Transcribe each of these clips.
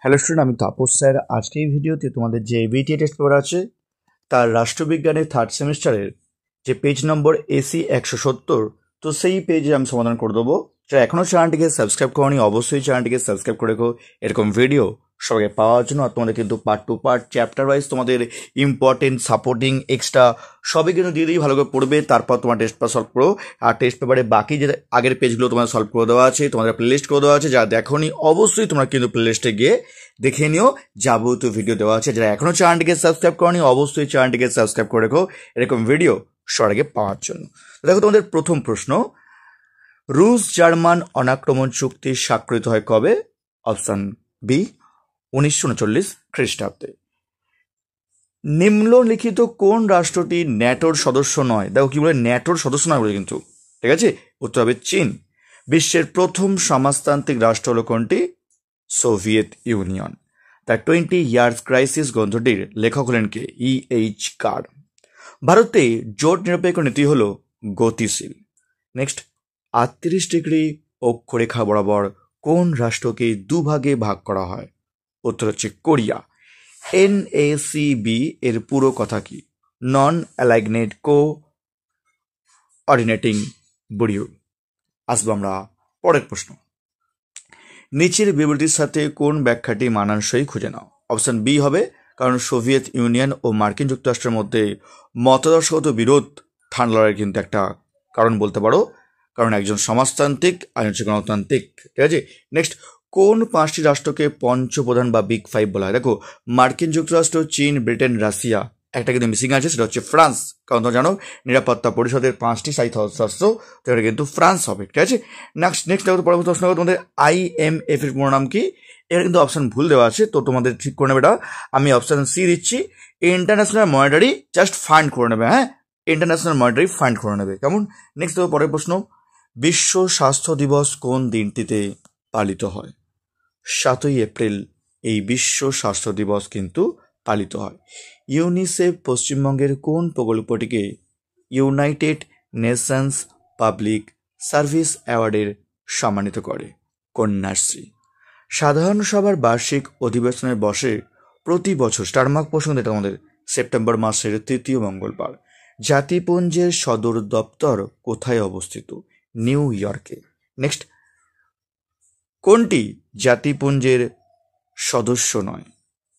Hello student, আমি Tapas sir. আজকে এই ভিডিওতে তোমাদের যে বিটিএ টেস্ট পেপার আছে তার রাষ্ট্রবিজ্ঞানের থার্ড সেমিস্টারের যে পেজ নম্বর এসি 170, তো সেই পেজে আমি সমাধান করে দেবো। যারা এখনও চ্যানেলটিকে সাবস্ক্রাইব করোনি অবশ্যই চ্যানেলটিকে সাবস্ক্রাইব করে রেখো এরকম ভিডিও সবাইকে পাওয়ার জন্য। আর তোমাদের কিন্তু part two part chapter wise তোমাদের ইম্পর্টেন্ট সাপোর্টিং এক্সট্রা সবই কিন্তু দিয়ে দিই, ভালো করে পড়বে, তারপর তোমার টেস্ট পেপার সলভ করো। আর টেস্ট পেপারে বাকি যে আগের পেজগুলো তোমাদের সলভ করে দেওয়া আছে, তোমাদের প্লেলিস্ট করে দেওয়া আছে, যারা দেখোনি অবশ্যই তোমরা কিন্তু প্লেলিস্টে গিয়ে দেখে নিও, যাবতীয় ভিডিও দেওয়া আছে। যারা এখনও চ্যানেলটিকে সাবস্ক্রাইব করোনি অবশ্যই চ্যানেলটিকে সাবস্ক্রাইব করে রেখো এরকম ভিডিও সবার আগে পাওয়ার জন্য। দেখো তোমাদের প্রথম প্রশ্ন, রুশ জার্মান অনাক্রমণ চুক্তি স্বাক্ষরিত হয় কবে? অপশন বি 1939 খ্রিস্টাব্দে। নিম্নলিখিত কোন রাষ্ট্রটি ন্যাটোর সদস্য নয়? দেখো কি বলে, ন্যাটোর সদস্য নয় বলে কিন্তু, ঠিক আছে, উত্তর হবে চীন। বিশ্বের প্রথম সমাজতান্ত্রিক রাষ্ট্র হলো কোনটি? Soviet Union. The 20 years crisis গ্রন্থটির লেখক হলেন কে? EH কার। ভারতে জোট নিরপেক্ষ নীতি হলো গতিশীল। নেক্সট, 38 ডিগ্রি অক্ষরেখা বরাবর কোন রাষ্ট্রকে দুভাগে ভাগ করা হয়? উত্তর হচ্ছে কোরিয়া। NACB এর পুরো কথা কি? নন অ্যালাইগনেড কো অর্ডিনেটিং ব্যুরো। আসবো আমরা পরের প্রশ্ন, নিচের বিবৃতির সাথে কোন ব্যাখ্যাটি মানানসই খুঁজে নাও। অপশন বি হবে, কারণ সোভিয়েত ইউনিয়ন ও মার্কিন যুক্তরাষ্ট্রের মধ্যে মতাদর্শগত বিরোধ ঠান্ডা কিন্তু একটা কারণ বলতে পারো, কারণ একজন সমাজতান্ত্রিক আর হচ্ছে গণতান্ত্রিক, ঠিক আছে। নেক্সট, কোন 5টি রাষ্ট্রকে পঞ্চপ্রধান বা বিগ ফাইভ বলা হয়? দেখো, মার্কিন যুক্তরাষ্ট্র, চীন, ব্রিটেন, রাশিয়া, একটা কিন্তু মিসিং আছে, সেটা হচ্ছে ফ্রান্স। কারণ তোমরা জানো নিরাপত্তা পরিষদের 5টি স্থায়ী সদস্য, তো এটা কিন্তু ফ্রান্স হবে, ঠিক আছে। নেক্সট দেখো পরবর্তী প্রশ্ন, তোমাদের IMF এর পুরো নাম কি? এটা কিন্তু অপশন ভুল দেওয়া আছে, তো তোমাদের ঠিক করে নেবে এটা। আমি অপশন সি দিচ্ছি, ইন্টারন্যাশনাল মনিটারি জাস্ট ফান্ড করে নেবে, হ্যাঁ, ইন্টারন্যাশনাল মনিটারি ফান্ড করে নেবে, কেমন। নেক্সট দেখো পরের প্রশ্ন, বিশ্ব স্বাস্থ্য দিবস কোন দিনটিতে পালিত হয়? 7ই এপ্রিল এই বিশ্ব স্বাস্থ্য দিবস কিন্তু পালিত হয়। ইউনিসেফ পশ্চিমবঙ্গের কোন প্রকল্পটিকে ইউনাইটেড নেশনস পাবলিক সার্ভিস অ্যাওয়ার্ডের সম্মানিত করে? কন্যাশ্রী। সাধারণ সভার বার্ষিক অধিবেশনের বসে প্রতি বছর স্টারমার্ক প্রসঙ্গ, এটা আমাদের সেপ্টেম্বর মাসের 3য় মঙ্গলবার। জাতিপুঞ্জের সদর দপ্তর কোথায় অবস্থিত? নিউ ইয়র্কে। নেক্সট, কোনটি জাতিপুঞ্জের সদস্য নয়?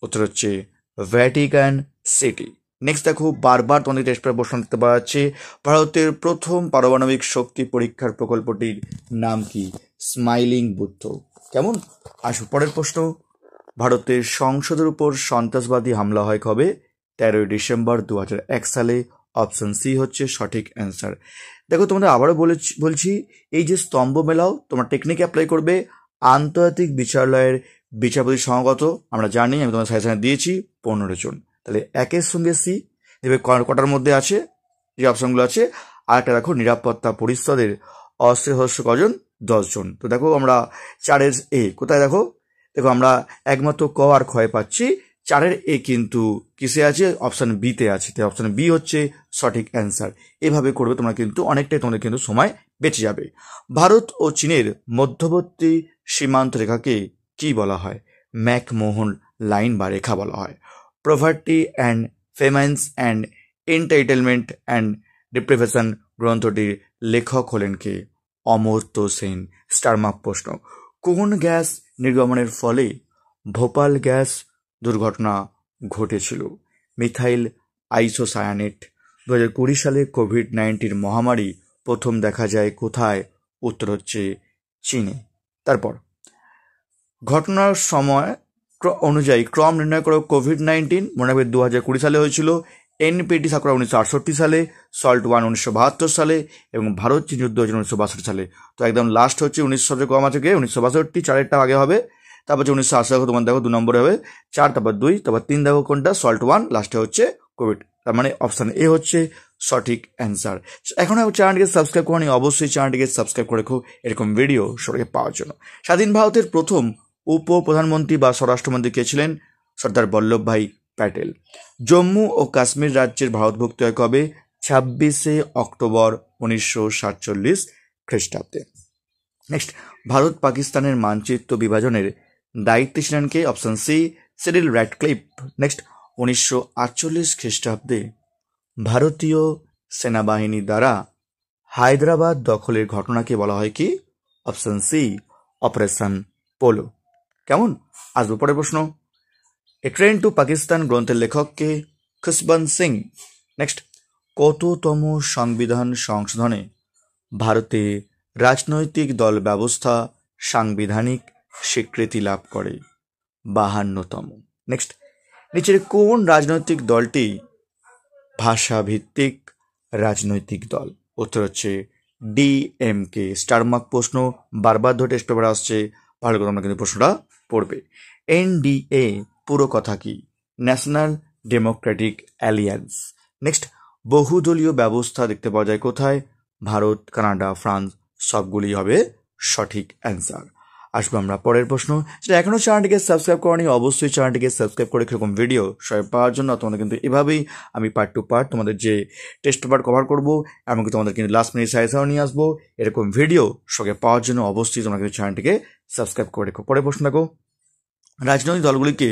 উত্তর হচ্ছে ভ্যাটিকান সিটি। নেক্সট দেখো, বারবার তোমাদের টেস্ট পেপারে প্রশ্ন দেখতে পাওয়া যাচ্ছে, ভারতের প্রথম পারমাণবিক শক্তি পরীক্ষার প্রকল্পটির নাম কি? স্মাইলিং বুদ্ধ, কেমন। আসো পরের প্রশ্ন, ভারতের সংসদের উপর সন্ত্রাসবাদী হামলা হয় কবে? 13ই ডিসেম্বর 2001 সালে। অপশন সি হচ্ছে সঠিক অ্যান্সার। দেখো তোমাদের আবারও বলছি, এই যে স্তম্ভ মেলাও তোমার টেকনিক অ্যাপ্লাই করবে, আন্তর্জাতিক বিচারালয়ের বিচারপতি সমাগত আমরা জানি, আমি তোমার সাজেশনে দিয়েছি 15 জন। তাহলে একের সঙ্গে সি দেখবে কটার মধ্যে আছে যে অপশনগুলো আছে। আর একটা দেখো, নিরাপত্তা পরিষদের অস্থায়ী সদস্য কজন? 10 জন। তো দেখো আমরা 4-এর এ কোথায়, দেখো আমরা একমাত্র ক আর ক্ষয় পাচ্ছি, 4-এর এ কিন্তু কিসে আছে? অপশন বিতে আছে। তাই অপশন বি হচ্ছে সঠিক অ্যান্সার। এভাবে করবে তোমরা, কিন্তু অনেকটাই তোমাদের কিন্তু সময় বেঁচে যাবে। ভারত ও চীনের মধ্যবর্তী সীমান্ত রেখাকে কি বলা হয়? ম্যাকমোহন লাইন বা রেখা বলা হয়। Poverty and famines and entitlement and deprivation গ্রন্থটির লেখক হলেন কে? অমর্ত্য সেন। স্টারমার্ক প্রশ্ন, কোন গ্যাস নির্গমনের ফলে ভোপাল গ্যাস দুর্ঘটনা ঘটেছিল? Methyl isocyanate. 2020 সালে কোভিড-19 মহামারী প্রথম দেখা যায় কোথায়? উত্তর হচ্ছে চীনে। তারপর ঘটনার সময় অনুযায়ী ক্রম নির্ণয় করো। কোভিড-19 মনে রাখবে 2020 সালে হয়েছিল, NPT সাকুরা 1968 সালে, সল্ট ওয়ান 1972 সালে এবং ভারত চীন যুদ্ধ হয়েছিল 1962 সালে। তো একদম লাস্ট হচ্ছে 1900 সবচেয়ে কম আছে কে? 1962, 4-এরটা আগে হবে। তারপর হচ্ছে 1980, দেখো তোমার দেখো 2 নম্বরে হবে 4, তারপর 2, তারপর 3 দেখো কোনটা? সল্ট ওয়ান, লাস্টে হচ্ছে কোভিড। তার মানে অপশন এ হচ্ছে সঠিক অ্যান্সার। এখন চ্যানেলটিকে সাবস্ক্রাইব করনি অবশ্যই চ্যানেলটিকে সাবস্ক্রাইব করে রেখো এরকম ভিডিও সবাইকে পাওয়ার জন্য। স্বাধীন ভারতের প্রথম উপপ্রধানমন্ত্রী বা স্বরাষ্ট্রমন্ত্রী কে ছিলেন? সর্দার বল্লভভাই প্যাটেল। জম্মু ও কাশ্মীর রাজ্যের ভারতভুক্তি হয় কবে? 26শে অক্টোবর 1947 খ্রিস্টাব্দে। নেক্সট, ভারত পাকিস্তানের মানচিত্র বিভাজনের দায়িত্বে ছিলেন কে? Option C Cyril Radcliffe. Next 1948 খ্রিস্টাব্দে ভারতীয় সেনাবাহিনী দ্বারা হায়দ্রাবাদ দখলের ঘটনাকে বলা হয় কি? Option C Operation Polo. কেমন? আসবে পরের প্রশ্ন। এ ট্রেন টু পাকিস্তান গ্রন্থের লেখককে? খুশবন্ত সিং। নেক্সট কততম সংবিধান সংশোধনে ভারতে রাজনৈতিক দল ব্যবস্থা সাংবিধানিক স্বীকৃতি লাভ করে? 52তম। নেক্সট নিচের কোন রাজনৈতিক দলটি ভাষাভিত্তিক রাজনৈতিক দল? উত্তর হচ্ছে ডিএমকে। স্টার মার্ক প্রশ্ন, বারবার ধরে টেস্ট পেপার আসছে, ভালো করে তোমরা কিন্তু প্রশ্নটা পড়বে। এনডিএ পুরো কথা কি? National Democratic Allianz. নেক্সট বহুদলীয় ব্যবস্থা দেখতে পাওয়া যায় কোথায়? ভারত, কানাডা, ফ্রান্স, সবগুলি হবে সঠিক অ্যান্সার। আসবো আমরা পরের প্রশ্ন। সেটা এখনও চ্যানেলটিকে সাবস্ক্রাইব করেনি, অবশ্যই চ্যানেলটিকে সাবস্ক্রাইব করে এরকম ভিডিও সবাই পাওয়ার জন্য তোমাদের কিন্তু এভাবেই আমি পার্ট টু পার্ট তোমাদের যে টেস্ট পেপার কভার করবো, এমনকি তোমাদের কিন্তু লাস্ট মিনিট সাজেশনও নিয়ে আসবো। এরকম ভিডিও সঙ্গে পাওয়ার জন্য অবশ্যই তোমরা কিন্তু চ্যানেলটিকে সাবস্ক্রাইব করে রেখো। পরের প্রশ্ন দেখো, রাজনৈতিক দলগুলিকে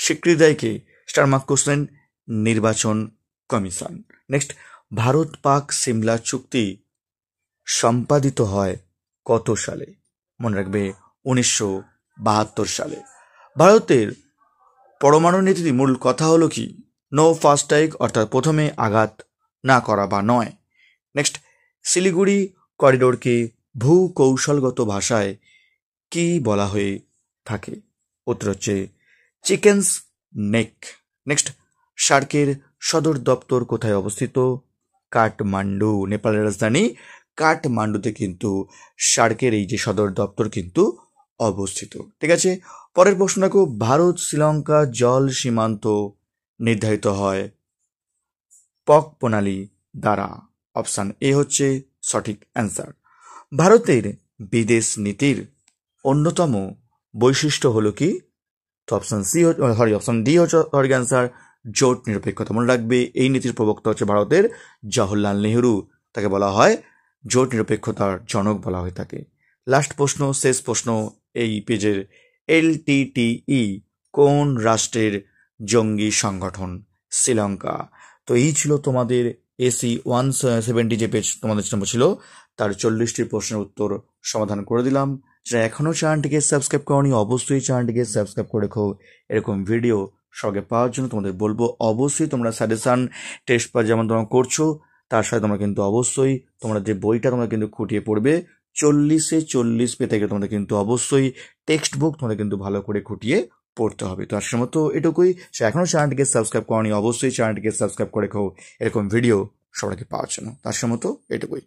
স্বীকৃতি দেয় কে? স্টার মার্ক কোশ্চেন, নির্বাচন কমিশন। নেক্সট ভারত পাক সিমলা চুক্তি সম্পাদিত হয় কত সালে? মনে রাখবে 1972 সালে। ভারতের পরমাণু নীতির মূল কথা হলো কি? নো ফার্স্ট স্ট্রাইক, অর্থাৎ প্রথমে আঘাত না করা বা নয়। নেক্সট শিলিগুড়ি করিডোরকে ভূকৌশলগত ভাষায় কি বলা হয়ে থাকে? উত্তর হচ্ছে চিকেন্স নেক। নেক্সট সার্কের সদর দপ্তর কোথায় অবস্থিত? কাঠমান্ডু। নেপালের রাজধানী কাঠমান্ডুতে কিন্তু সার্কের এই যে সদর দপ্তর কিন্তু অবস্থিত। ঠিক আছে, পরের প্রশ্ন দেখো, ভারত শ্রীলঙ্কা জল সীমান্ত নির্ধারিত হয় পক প্রণালী দ্বারা? অপশান এ হচ্ছে সঠিক অ্যান্সার। ভারতের বিদেশ নীতির অন্যতম বৈশিষ্ট্য হলো কি? তো অপশন ডি হচ্ছে সঠিক অ্যান্সার, জোট নিরপেক্ষতা। মনে রাখবে এই নীতির প্রবক্তা হচ্ছে ভারতের জওহরলাল নেহরু, তাকে বলা হয় জোট নিরপেক্ষতার জনক বলা হয়ে থাকে। লাস্ট প্রশ্ন, শেষ প্রশ্ন এই পেজের, এলটিটিই কোন রাষ্ট্রের জঙ্গি সংগঠন? শ্রীলঙ্কা। তো এই ছিল তোমাদের এসি 170 যে পেজ তোমাদের জন্য ছিল, তার 40টি প্রশ্নের উত্তর সমাধান করে দিলাম। যারা এখনও চ্যানেলটিকে সাবস্ক্রাইব করনি, অবশ্যই চ্যানেলটিকে সাবস্ক্রাইব করে রেখো। এরকম ভিডিও সঙ্গে পাওয়ার জন্য তোমাদের বলবো অবশ্যই তোমরা সাজেশান টেস্ট পা যেমন তোমরা করছো, তার সাথে তোমরা কিন্তু অবশ্যই তোমরা যে বইটা তোমরা কিন্তু খুঁটিয়ে পড়বে 40-40 পেতে গেলে তোমাদের কিন্তু অবশ্যই টেক্সট বুক তোমাদের কিন্তু ভালো করে খুঁটিয়ে পড়তে হবে। তো আসার মতো এটুকুই। সে এখনও চ্যানেলটিকে সাবস্ক্রাইব করনি, অবশ্যই চ্যানেলটিকে সাবস্ক্রাইব করে রেখো এরকম ভিডিও সবাইকে পাওয়ার জন্য। তার মতো এটুকুই।